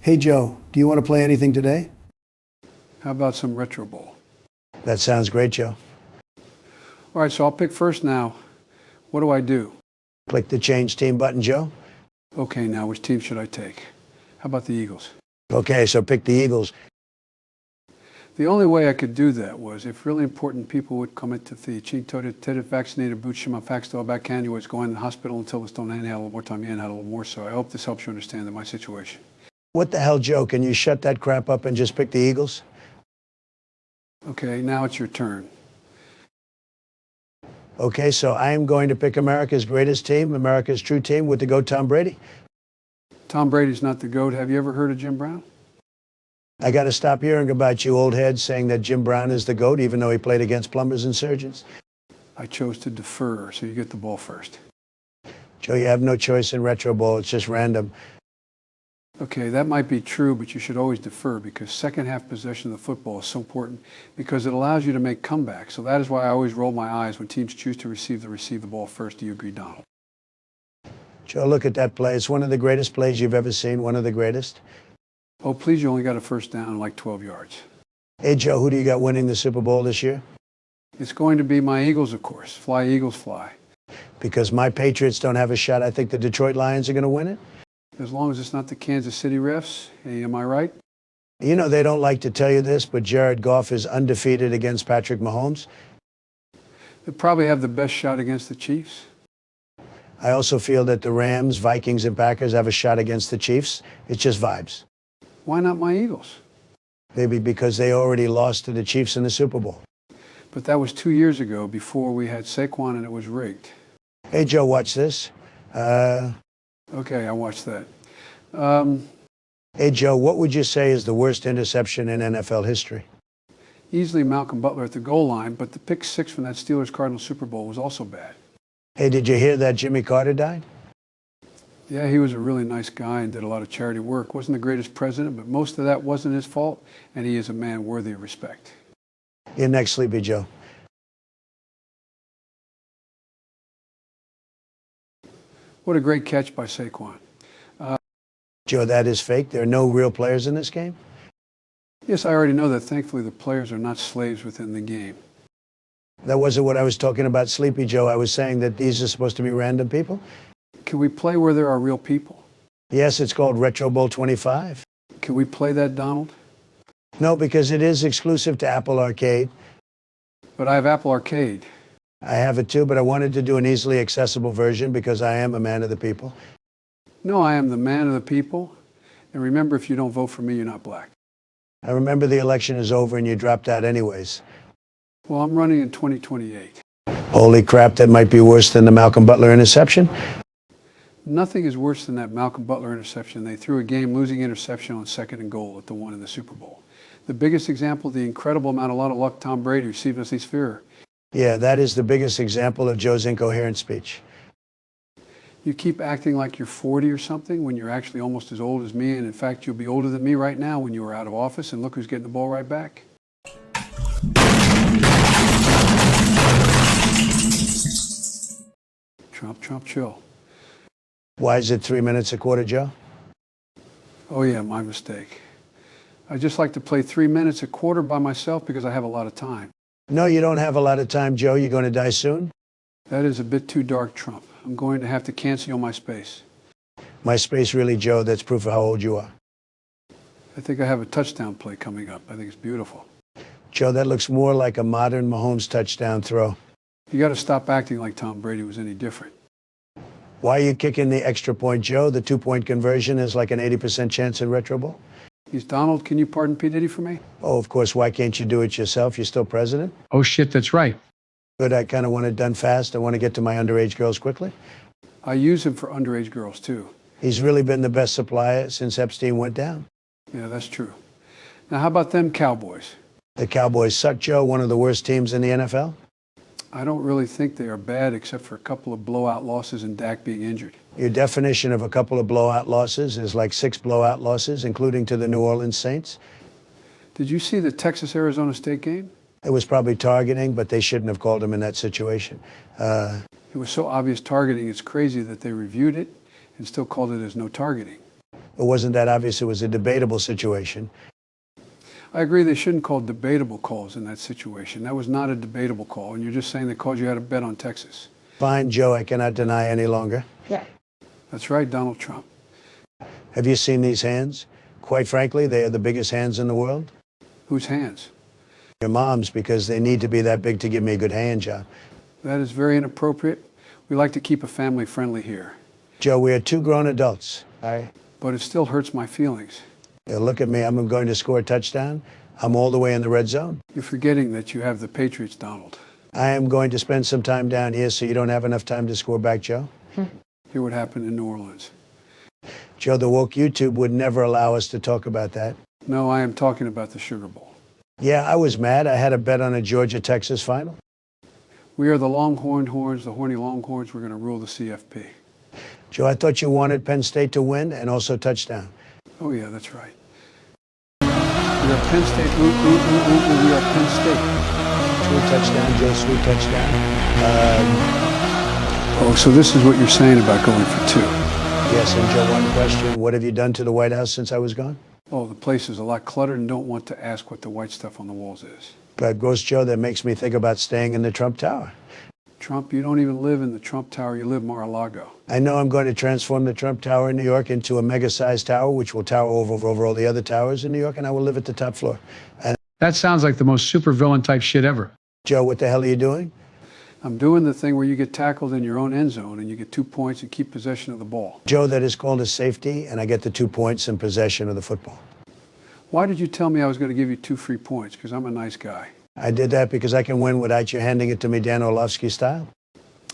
Hey Joe, do you want to play anything today? How about some Retro Bowl? That sounds great, Joe. All right, so I'll pick first now. What do I do? Click the change team button, Joe. Okay, now which team should I take? How about the Eagles? Okay, so pick the Eagles. The only way I could do that was if really important people would come into the cheat-toted, vaccinated, boot shima fax to back candy was going to the hospital until this don't inhale a little more time, you inhale a little more. So I hope this helps you understand my situation. What the hell, Joe? Can you shut that crap up and just pick the Eagles? Okay, now it's your turn. Okay, so I am going to pick America's greatest team, America's true team, with the GOAT Tom Brady. Tom Brady's not the GOAT. Have you ever heard of Jim Brown? I got to stop hearing about you old heads saying that Jim Brown is the GOAT, even though he played against plumbers and surgeons. I chose to defer, so you get the ball first. Joe, you have no choice in Retro Bowl. It's just random. Okay, that might be true, but you should always defer because second half possession of the football is so important because it allows you to make comebacks. So that is why I always roll my eyes when teams choose to receive the ball first. Do you agree, Donald? Joe, look at that play. It's one of the greatest plays you've ever seen, one of the greatest. Oh, please, you only got a first down in like 12 yards. Hey, Joe, who do you got winning the Super Bowl this year? It's going to be my Eagles, of course. Fly, Eagles, fly. Because my Patriots don't have a shot. I think the Detroit Lions are going to win it. As long as it's not the Kansas City refs. Hey, am I right? You know, they don't like to tell you this, but Jared Goff is undefeated against Patrick Mahomes. They probably have the best shot against the Chiefs. I also feel that the Rams, Vikings, and Packers have a shot against the Chiefs. It's just vibes. Why not my Eagles? Maybe because they already lost to the Chiefs in the Super Bowl. But that was 2 years ago before we had Saquon and it was rigged. Hey, Joe, watch this. Okay, I watched that. Hey, Joe, what would you say is the worst interception in NFL history? Easily Malcolm Butler at the goal line, but the pick six from that Steelers-Cardinals Super Bowl was also bad. Hey, did you hear that Jimmy Carter died? Yeah, he was a really nice guy and did a lot of charity work. Wasn't the greatest president, but most of that wasn't his fault, and he is a man worthy of respect. You're next, Sleepy Joe. What a great catch by Saquon. Joe, that is fake. There are no real players in this game? Yes, I already know that. Thankfully, the players are not slaves within the game. That wasn't what I was talking about, Sleepy Joe. I was saying that these are supposed to be random people. Can we play where there are real people? Yes, it's called Retro Bowl 25. Can we play that, Donald? No, because it is exclusive to Apple Arcade. But I have Apple Arcade. I have it too, but I wanted to do an easily accessible version because I am a man of the people. No, I am the man of the people. And remember, if you don't vote for me, you're not black. I remember the election is over and you dropped out anyways. Well, I'm running in 2028. Holy crap, that might be worse than the Malcolm Butler interception. Nothing is worse than that Malcolm Butler interception. They threw a game-losing interception on 2nd and goal at the one in the Super Bowl. The biggest example, the incredible amount, a lot of luck Tom Brady received us these fear. Yeah, that is the biggest example of Joe's incoherent speech. You keep acting like you're 40 or something when you're actually almost as old as me, and in fact, you'll be older than me right now when you were out of office, and look who's getting the ball right back. Trump, chill. Why is it 3 minutes a quarter, Joe? Oh yeah, my mistake. I just like to play 3 minutes a quarter by myself because I have a lot of time. No, you don't have a lot of time, Joe. You're going to die soon? That is a bit too dark, Trump. I'm going to have to cancel my space. My space, really, Joe, that's proof of how old you are. I think I have a touchdown play coming up. I think it's beautiful. Joe, that looks more like a modern Mahomes touchdown throw. You got to stop acting like Tom Brady was any different. Why are you kicking the extra point, Joe? The 2-point conversion is like an 80% chance in Retro Bowl? He's Donald, can you pardon P. Diddy for me? Oh, of course. Why can't you do it yourself? You're still president? Oh, shit, that's right. Good. I kind of want it done fast. I want to get to my underage girls quickly. I use him for underage girls, too. He's really been the best supplier since Epstein went down. Yeah, that's true. Now, how about them Cowboys? The Cowboys suck, Joe. One of the worst teams in the NFL. I don't really think they are bad except for a couple of blowout losses and Dak being injured. Your definition of a couple of blowout losses is like 6 blowout losses, including to the New Orleans Saints. Did you see the Texas-Arizona State game? It was probably targeting, but they shouldn't have called him in that situation. It was so obvious targeting, it's crazy that they reviewed it and still called it as no targeting. It wasn't that obvious it was a debatable situation. I agree they shouldn't call debatable calls in that situation. That was not a debatable call, and you're just saying they called you had a bet on Texas. Fine, Joe, I cannot deny any longer. Yeah. That's right, Donald Trump. Have you seen these hands? Quite frankly, they are the biggest hands in the world. Whose hands? Your mom's, because they need to be that big to give me a good hand job. That is very inappropriate. We like to keep a family friendly here. Joe, we are two grown adults. But it still hurts my feelings. Look at me, I'm going to score a touchdown. I'm all the way in the red zone. You're forgetting that you have the Patriots, Donald. I am going to spend some time down here so you don't have enough time to score back, Joe. Hear what happened in New Orleans. Joe, the woke YouTube would never allow us to talk about that. No, I am talking about the Sugar Bowl. Yeah, I was mad. I had a bet on a Georgia-Texas final. We are the Longhorned Horns, the horny Longhorns. We're going to rule the CFP. Joe, I thought you wanted Penn State to win and also touchdown. Oh, yeah, that's right. We are Penn State. We are Penn State. Sweet touchdown, Joe, sweet touchdown. Oh, so this is what you're saying about going for two. Yes, and Joe, one question. What have you done to the White House since I was gone? Oh, the place is a lot cluttered and don't want to ask what the white stuff on the walls is. But Gross Joe, that makes me think about staying in the Trump Tower. Trump, you don't even live in the Trump Tower. You live Mar-a-Lago. I know I'm going to transform the Trump Tower in New York into a mega-sized tower, which will tower over all the other towers in New York, and I will live at the top floor. And That sounds like the most supervillain type shit ever. Joe, what the hell are you doing? I'm doing the thing where you get tackled in your own end zone and you get 2 points and keep possession of the ball. Joe, that is called a safety, and I get the 2 points in possession of the football. Why did you tell me I was going to give you 2 free points? Because I'm a nice guy. I did that because I can win without you handing it to me Dan Orlovsky style.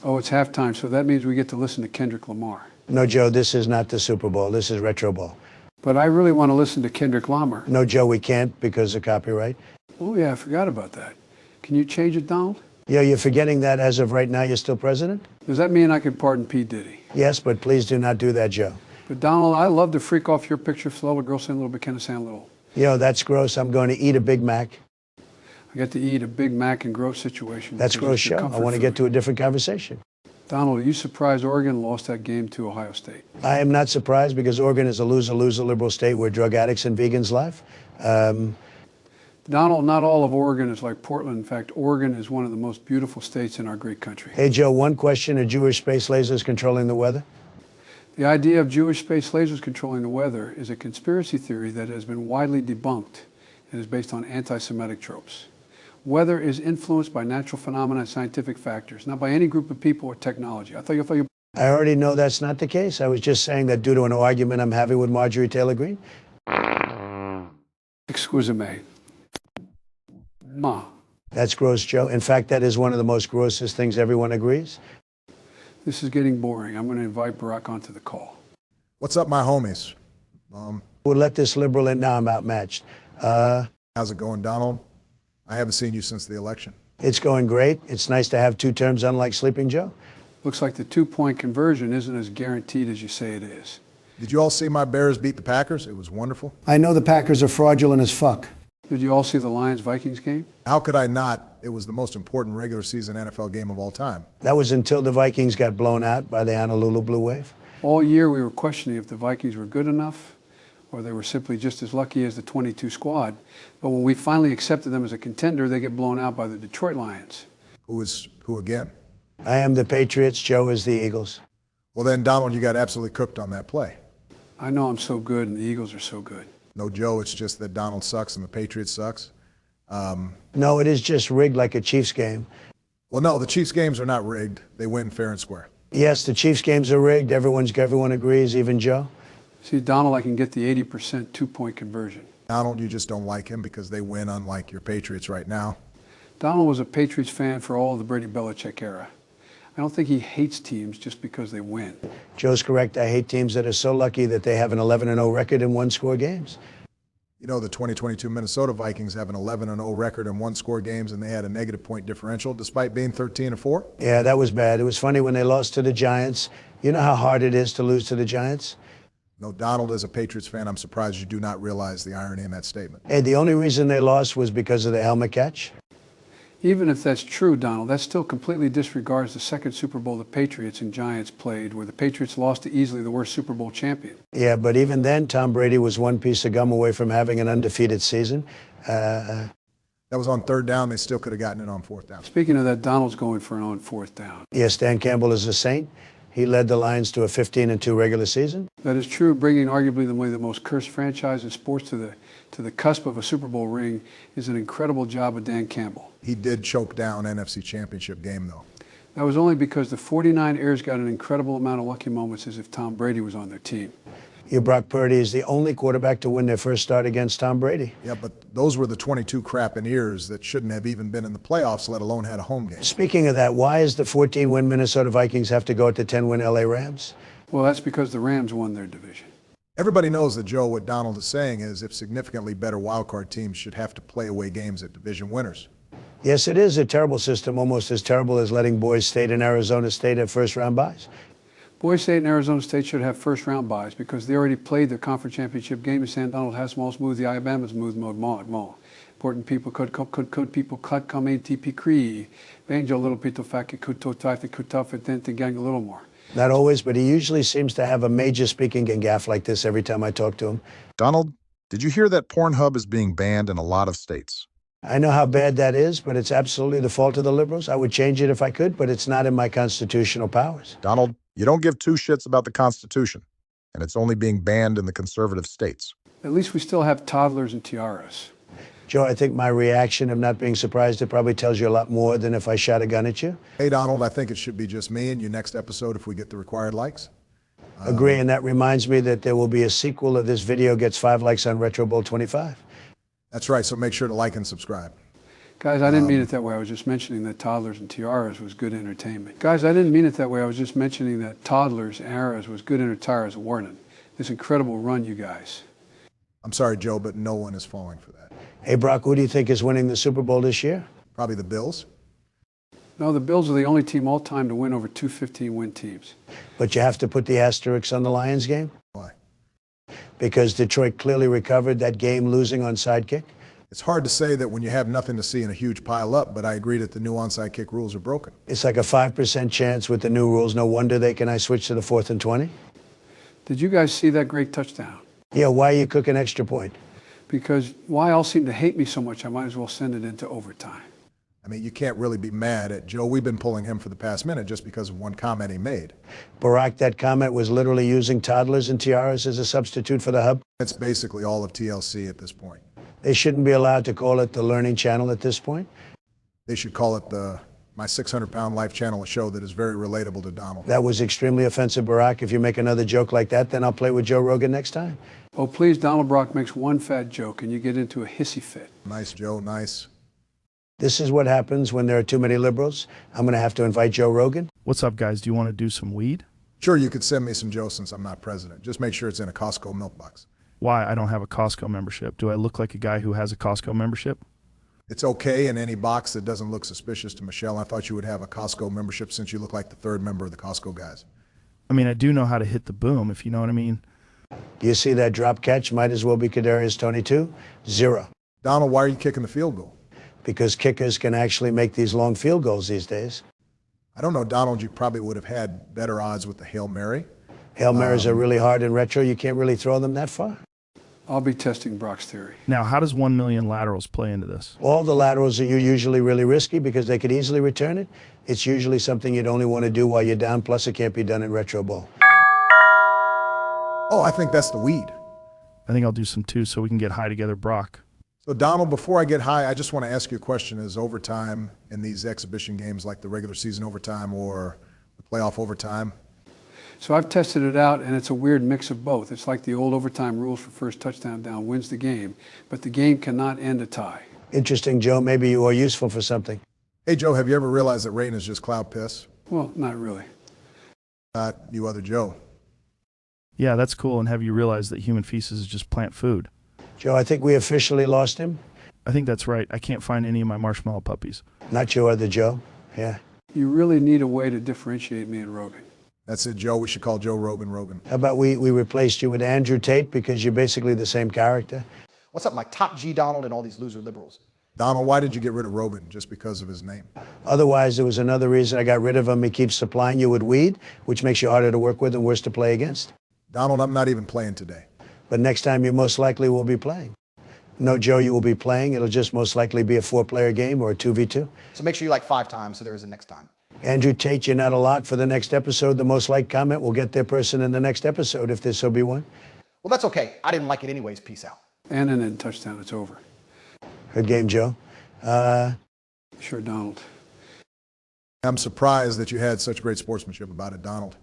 Oh, it's halftime, so that means we get to listen to Kendrick Lamar. No, Joe, this is not the Super Bowl. This is Retro Bowl. But I really want to listen to Kendrick Lamar. No, Joe, we can't because of copyright. Oh, yeah, I forgot about that. Can you change it, Donald? Yeah, you're forgetting that as of right now you're still president? Does that mean I can pardon P. Diddy? Yes, but please do not do that, Joe. But Donald, I love to freak off your picture, slow, a girl saying little, but can I sound little? That's gross. I'm going to eat a Big Mac. I get to eat a Big Mac and gross situation. That's gross, Joe. I want to get to a different conversation. Donald, are you surprised Oregon lost that game to Ohio State? I am not surprised because Oregon is a loser-loser liberal state where drug addicts and vegans live. Donald, not all of Oregon is like Portland. In fact, Oregon is one of the most beautiful states in our great country. Hey, Joe, one question. Are Jewish space lasers controlling the weather? The idea of Jewish space lasers controlling the weather is a conspiracy theory that has been widely debunked and is based on anti-Semitic tropes. Weather is influenced by natural phenomena and scientific factors, not by any group of people or technology. I already know that's not the case. I was just saying that due to an argument I'm having with Marjorie Taylor Greene. Excuse me. Ma. That's gross, Joe. In fact, that is one of the most grossest things everyone agrees. This is getting boring. I'm going to invite Barack onto the call. What's up, my homies? We'll let this liberal in. Now I'm outmatched. How's it going, Donald? I haven't seen you since the election. It's going great. It's nice to have 2 terms unlike Sleeping Joe. Looks like the 2-point conversion isn't as guaranteed as you say it is. Did you all see my Bears beat the Packers? It was wonderful. I know the Packers are fraudulent as fuck. Did you all see the Lions-Vikings game? How could I not? It was the most important regular season NFL game of all time. That was until the Vikings got blown out by the Honolulu Blue Wave. All year we were questioning if the Vikings were good enough or they were simply just as lucky as the 22 squad. But when we finally accepted them as a contender, they get blown out by the Detroit Lions. Who again? I am the Patriots. Joe is the Eagles. Well then, Donald, you got absolutely cooked on that play. I know I'm so good and the Eagles are so good. No, Joe, it's just that Donald sucks and the Patriots sucks. No, it is just rigged like a Chiefs game. Well, no, the Chiefs games are not rigged. They win fair and square. Yes, the Chiefs games are rigged. Everyone agrees, even Joe. See, Donald, I can get the 80% 2-point conversion. Donald, you just don't like him because they win, unlike your Patriots right now. Donald was a Patriots fan for all of the Brady Belichick era. I don't think he hates teams just because they win. Joe's correct. I hate teams that are so lucky that they have an 11-0 record in one-score games. You know, the 2022 Minnesota Vikings have an 11-0 record in one-score games, and they had a negative point differential despite being 13-4. Yeah, that was bad. It was funny when they lost to the Giants. You know how hard it is to lose to the Giants? No, Donald, as a Patriots fan, I'm surprised you do not realize the irony in that statement. Hey, the only reason they lost was because of the helmet catch. Even if that's true, Donald, that still completely disregards the second Super Bowl the Patriots and Giants played, where the Patriots lost to easily the worst Super Bowl champion. Yeah, but even then, Tom Brady was one piece of gum away from having an undefeated season. That was on third down. They still could have gotten it on fourth down. Speaking of that, Donald's going for an on fourth down. Yes, Dan Campbell is a saint. He led the Lions to a 15-2 regular season. That is true. Bringing arguably the most cursed franchise in sports to the cusp of a Super Bowl ring is an incredible job of Dan Campbell. He did choke down NFC Championship game, though. That was only because the 49ers got an incredible amount of lucky moments as if Tom Brady was on their team. Brock Purdy is the only quarterback to win their first start against Tom Brady. Yeah, but those were the 22 Crappineers that shouldn't have even been in the playoffs, let alone had a home game. Speaking of that, why is the 14-win Minnesota Vikings have to go at the 10-win LA Rams? Well, that's because the Rams won their division. Everybody knows that, Joe, what Donald is saying is if significantly better wildcard teams should have to play away games at division winners. Yes, it is a terrible system, almost as terrible as letting Boise State and Arizona State have first-round byes. Boise State and Arizona State should have first-round byes because they already played their conference championship game in San Donald has small smooth the Alabama's smooth mode mall. Important people could people cut come ATP Cree. Banjo little people fact could to type could tough it then to gang a little more. Not always, but he usually seems to have a major speaking gaffe like this every time I talk to him. Donald, did you hear that Pornhub is being banned in a lot of states? I know how bad that is, but it's absolutely the fault of the liberals. I would change it if I could, but it's not in my constitutional powers. Donald, you don't give two shits about the Constitution, and it's only being banned in the conservative states. At least we still have toddlers and tiaras. Joe, I think my reaction of not being surprised, it probably tells you a lot more than if I shot a gun at you. Hey, Donald, I think it should be just me and you next episode if we get the required likes. Agree, and that reminds me that there will be a sequel of this video gets 5 likes on Retro Bowl 25. That's right, so make sure to like and subscribe. Guys, I didn't mean it that way. I was just mentioning that toddlers and tiaras was good entertainment. Guys, I didn't mean it that way. I was just mentioning that toddlers and tiaras was good entertainment. Warning. This incredible run, you guys. I'm sorry, Joe, but no one is falling for that. Hey, Brock, who do you think is winning the Super Bowl this year? Probably the Bills. No, the Bills are the only team all time to win over two 15-win teams. But you have to put the asterisks on the Lions game? Why? Because Detroit clearly recovered that game losing on sidekick. It's hard to say that when you have nothing to see and a huge pile up, but I agree that the new onside kick rules are broken. It's like a 5% chance with the new rules. No wonder I switch to the 4th and 20. Did you guys see that great touchdown? Yeah, why are you cooking extra point? Because why all seem to hate me so much, I might as well send it into overtime. I mean, you can't really be mad at Joe. We've been pulling him for the past minute just because of one comment he made. Barack, that comment was literally using toddlers and tiaras as a substitute for the hub. It's basically all of TLC at this point. They shouldn't be allowed to call it the Learning Channel at this point. They should call it My 600-Pound Life Channel, a show that is very relatable to Donald. That was extremely offensive, Barack. If you make another joke like that, then I'll play with Joe Rogan next time. Oh, please, Donald Brock makes one fat joke and you get into a hissy fit. Nice, Joe, nice. This is what happens when there are too many liberals. I'm going to have to invite Joe Rogan. What's up, guys? Do you want to do some weed? Sure, you could send me some, Joe, since I'm not president. Just make sure it's in a Costco milk box. Why? I don't have a Costco membership. Do I look like a guy who has a Costco membership? It's okay in any box that doesn't look suspicious to Michelle. I thought you would have a Costco membership since you look like the third member of the Costco guys. I mean, I do know how to hit the boom, if you know what I mean. You see that drop catch? Might as well be Kadarius Toney too. 0. Donald, why are you kicking the field goal? Because kickers can actually make these long field goals these days. I don't know, Donald, you probably would have had better odds with the Hail Mary. Hail Marys are really hard in retro. You can't really throw them that far. I'll be testing Brock's theory. Now, how does 1 million laterals play into this? All the laterals are usually really risky because they could easily return it. It's usually something you'd only want to do while you're down, plus it can't be done in retro ball. Oh, I think that's the weed. I think I'll do some too so we can get high together, Brock. So, Donald, before I get high, I just want to ask you a question. Is overtime in these exhibition games like the regular season overtime or the playoff overtime? So I've tested it out, and it's a weird mix of both. It's like the old overtime rules for first touchdown down wins the game, but the game cannot end a tie. Interesting, Joe. Maybe you are useful for something. Hey, Joe, have you ever realized that rain is just cloud piss? Well, not really. Not you other Joe. Yeah, that's cool. And have you realized that human feces is just plant food? Joe, I think we officially lost him. I think that's right. I can't find any of my marshmallow puppies. Not your other Joe. Yeah. You really need a way to differentiate me and Rogan. That's it, Joe. We should call Joe Rogan. How about we replaced you with Andrew Tate because you're basically the same character? What's up, my top G Donald and all these loser liberals? Donald, why did you get rid of Robin? Just because of his name? Otherwise, there was another reason I got rid of him. He keeps supplying you with weed, which makes you harder to work with and worse to play against. Donald, I'm not even playing today. But next time you most likely will be playing. No, Joe, you will be playing. It'll just most likely be a 4-player game or a 2v2. So make sure you like 5 times so there is a next time. Andrew Tate, you're not a lot for the next episode. The most liked comment will get their person in the next episode if there so be one. Well, that's okay. I didn't like it anyways. Peace out. And then touchdown, it's over. Good game, Joe. Sure, Donald. I'm surprised that you had such great sportsmanship about it, Donald.